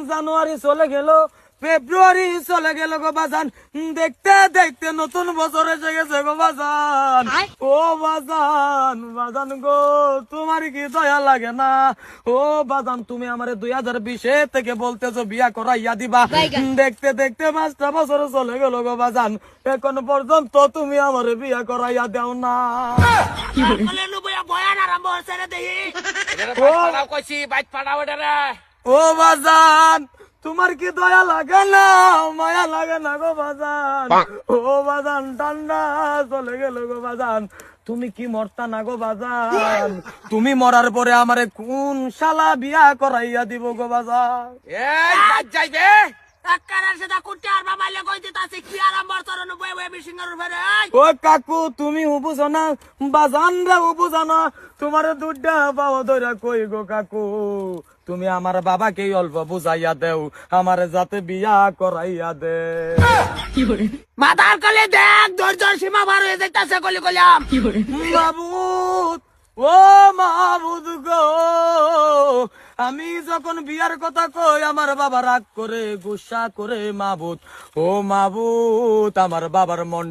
জানুয়ারি চলে গেল, ফেব্রুয়ারি চলে গেল গো বাজান, দেখতে দেখতে নতুন বছর এসে গেছে গো বাজান। ও বাজান, বাজান গো, তোমার কি দয়া লাগে না? ও বাজান, তুমি আমারে 2020 থেকে বলতেছো বিয়া করাইয়া দিবা, দেখতে দেখতে 5টা বছর চলে গেল গো বাজান, এখন পর্যন্ত তুমি আমারে বিয়া করাইয়া দাও না। ও বাজান, তোমার কি দয়া লাগে না, মায়া লাগে না গো বাজান? ও বাজান, ঠান্ডা চলে গেল গো বাজান, তুমি কি মরতা না গো বাজান? তুমি মরার পরে আমারে কোন শালা বিয়া করাইয়া দিব গো বাজান? ও কাকু, তুমি বুঝো না, বাজান রে বুঝো না, তোমার দুধটা পাওয়া ধরে কই গো কাকু, তুমি আমার বাবাকে অল্প বুঝাইয়া দেও, আমারে যাতে বিয়া করাইয়া দে। মাথার কলে দেখ, ধৈর্যের সীমা পার হয়ে যাইতাছে, কলি কইলাম। মাহবুদ, ও মাহবুদ গো, আমি যখন বিয়ার কথা কই আমার বাবা রাগ করে, গুসা করে। মাহবুদ, ও মাহবুদ, আমার বাবার মন